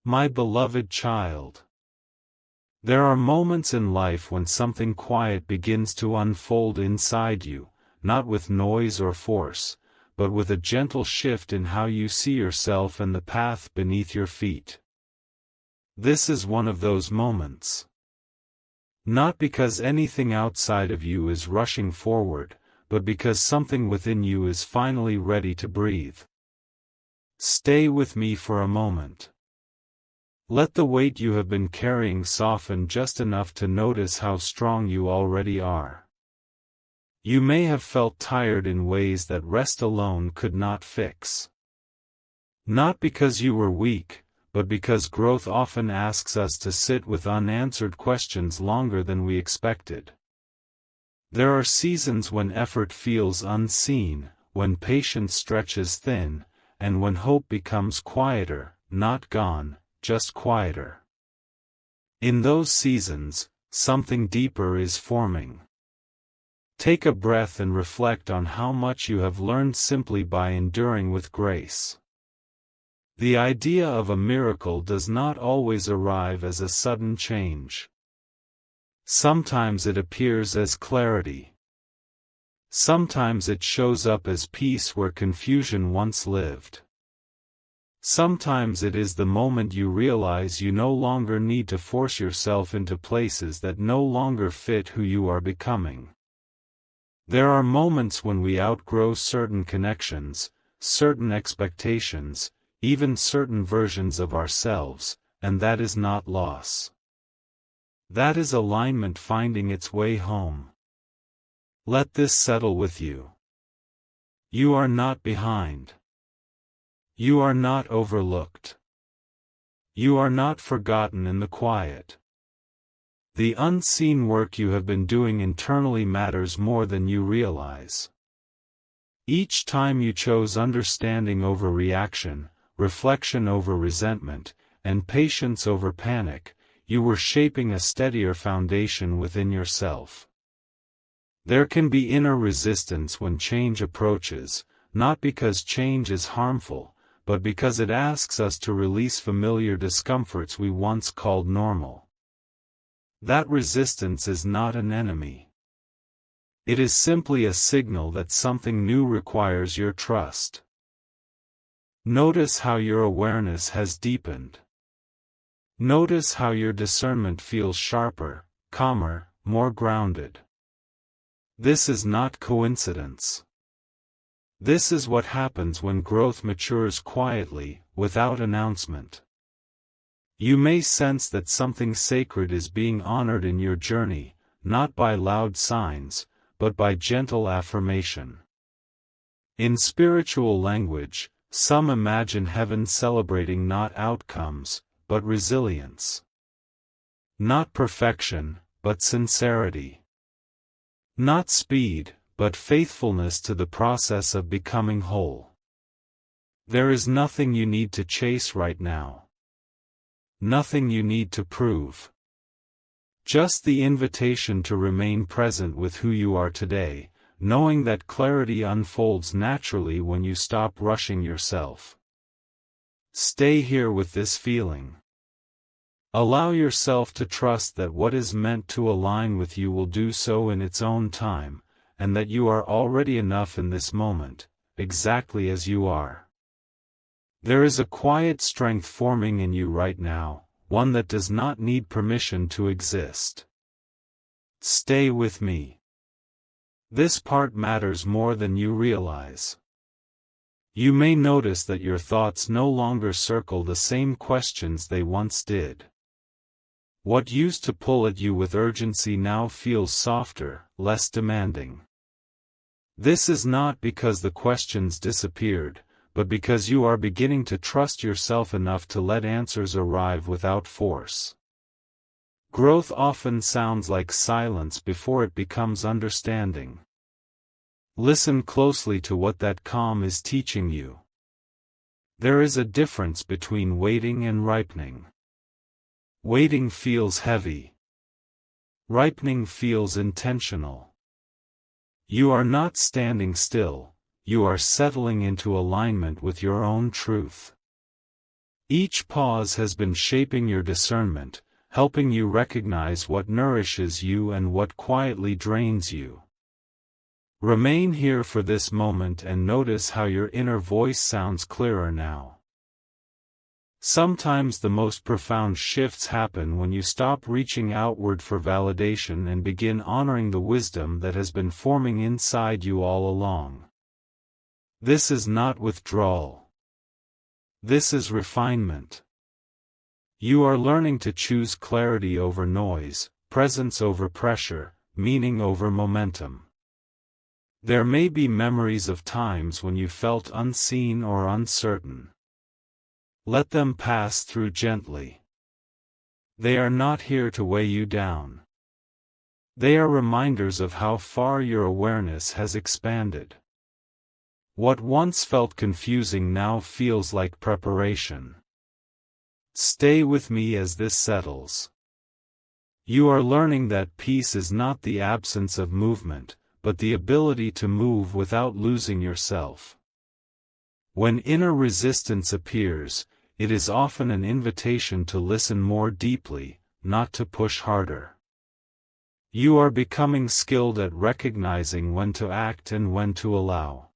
My beloved child. There are moments in life when something quiet begins to unfold inside you, not with noise or force, but with a gentle shift in how you see yourself and the path beneath your feet. This is one of those moments. Not because anything outside of you is rushing forward, but because something within you is finally ready to breathe. Stay with me for a moment. Let the weight you have been carrying soften just enough to notice how strong you already are. You may have felt tired in ways that rest alone could not fix. Not because you were weak, but because growth often asks us to sit with unanswered questions longer than we expected. There are seasons when effort feels unseen, when patience stretches thin, and when hope becomes quieter, not gone, just quieter. In those seasons, something deeper is forming. Take a breath and reflect on how much you have learned simply by enduring with grace. The idea of a miracle does not always arrive as a sudden change. Sometimes it appears as clarity. Sometimes it shows up as peace where confusion once lived. Sometimes it is the moment you realize you no longer need to force yourself into places that no longer fit who you are becoming. There are moments when we outgrow certain connections, certain expectations, even certain versions of ourselves, and that is not loss. That is alignment finding its way home. Let this settle with you. You are not behind. You are not overlooked. You are not forgotten in the quiet. The unseen work you have been doing internally matters more than you realize. Each time you chose understanding over reaction, reflection over resentment, and patience over panic, you were shaping a steadier foundation within yourself. There can be inner resistance when change approaches, not because change is harmful, but because it asks us to release familiar discomforts we once called normal. That resistance is not an enemy. It is simply a signal that something new requires your trust. Notice how your awareness has deepened. Notice how your discernment feels sharper, calmer, more grounded. This is not coincidence. This is what happens when growth matures quietly, without announcement. You may sense that something sacred is being honored in your journey, not by loud signs, but by gentle affirmation. In spiritual language, some imagine heaven celebrating not outcomes, but resilience. Not perfection, but sincerity. Not speed, but faithfulness to the process of becoming whole. There is nothing you need to chase right now. Nothing you need to prove. Just the invitation to remain present with who you are today, knowing that clarity unfolds naturally when you stop rushing yourself. Stay here with this feeling. Allow yourself to trust that what is meant to align with you will do so in its own time, and that you are already enough in this moment, exactly as you are. There is a quiet strength forming in you right now, one that does not need permission to exist. Stay with me. This part matters more than you realize. You may notice that your thoughts no longer circle the same questions they once did. What used to pull at you with urgency now feels softer, less demanding. This is not because the questions disappeared, but because you are beginning to trust yourself enough to let answers arrive without force. Growth often sounds like silence before it becomes understanding. Listen closely to what that calm is teaching you. There is a difference between waiting and ripening. Waiting feels heavy. Ripening feels intentional. You are not standing still, you are settling into alignment with your own truth. Each pause has been shaping your discernment, helping you recognize what nourishes you and what quietly drains you. Remain here for this moment and notice how your inner voice sounds clearer now. Sometimes the most profound shifts happen when you stop reaching outward for validation and begin honoring the wisdom that has been forming inside you all along. This is not withdrawal. This is refinement. You are learning to choose clarity over noise, presence over pressure, meaning over momentum. There may be memories of times when you felt unseen or uncertain. Let them pass through gently. They are not here to weigh you down. They are reminders of how far your awareness has expanded. What once felt confusing now feels like preparation. Stay with me as this settles. You are learning that peace is not the absence of movement, but the ability to move without losing yourself. When inner resistance appears, it is often an invitation to listen more deeply, not to push harder. You are becoming skilled at recognizing when to act and when to allow.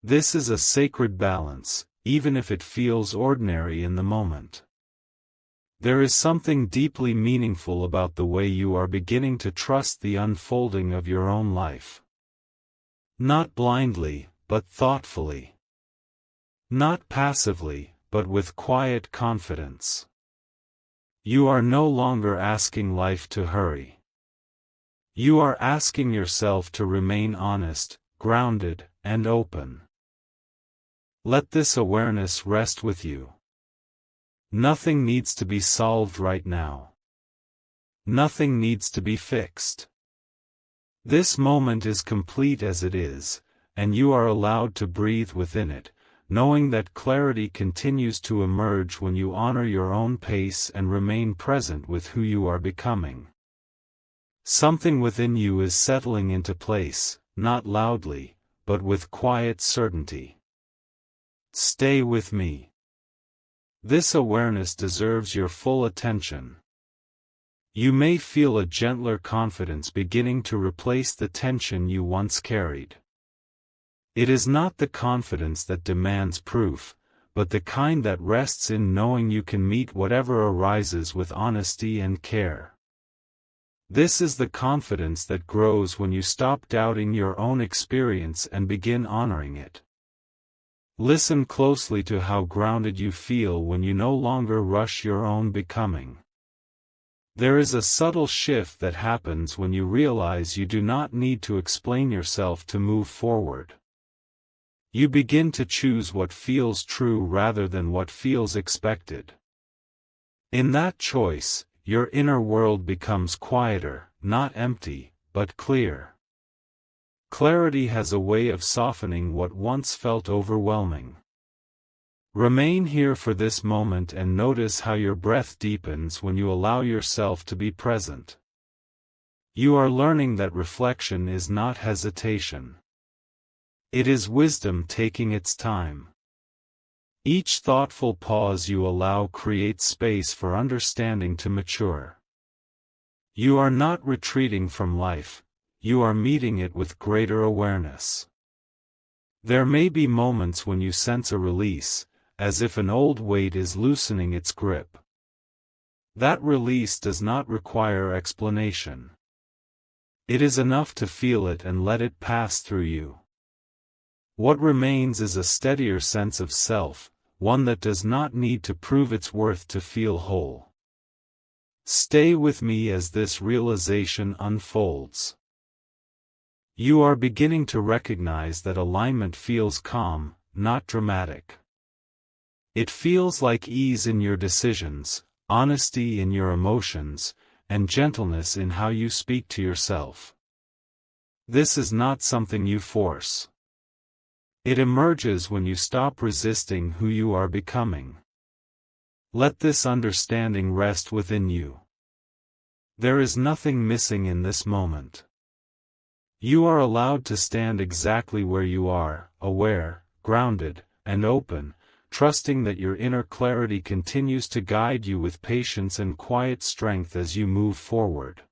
This is a sacred balance, even if it feels ordinary in the moment. There is something deeply meaningful about the way you are beginning to trust the unfolding of your own life. Not blindly, but thoughtfully. Not passively, but with quiet confidence. You are no longer asking life to hurry. You are asking yourself to remain honest, grounded, and open. Let this awareness rest with you. Nothing needs to be solved right now. Nothing needs to be fixed. This moment is complete as it is, and you are allowed to breathe within it, knowing that clarity continues to emerge when you honor your own pace and remain present with who you are becoming. Something within you is settling into place, not loudly, but with quiet certainty. Stay with me. This awareness deserves your full attention. You may feel a gentler confidence beginning to replace the tension you once carried. It is not the confidence that demands proof, but the kind that rests in knowing you can meet whatever arises with honesty and care. This is the confidence that grows when you stop doubting your own experience and begin honoring it. Listen closely to how grounded you feel when you no longer rush your own becoming. There is a subtle shift that happens when you realize you do not need to explain yourself to move forward. You begin to choose what feels true rather than what feels expected. In that choice, your inner world becomes quieter, not empty, but clear. Clarity has a way of softening what once felt overwhelming. Remain here for this moment and notice how your breath deepens when you allow yourself to be present. You are learning that reflection is not hesitation. It is wisdom taking its time. Each thoughtful pause you allow creates space for understanding to mature. You are not retreating from life, you are meeting it with greater awareness. There may be moments when you sense a release, as if an old weight is loosening its grip. That release does not require explanation. It is enough to feel it and let it pass through you. What remains is a steadier sense of self, one that does not need to prove its worth to feel whole. Stay with me as this realization unfolds. You are beginning to recognize that alignment feels calm, not dramatic. It feels like ease in your decisions, honesty in your emotions, and gentleness in how you speak to yourself. This is not something you force. It emerges when you stop resisting who you are becoming. Let this understanding rest within you. There is nothing missing in this moment. You are allowed to stand exactly where you are, aware, grounded, and open, trusting that your inner clarity continues to guide you with patience and quiet strength as you move forward.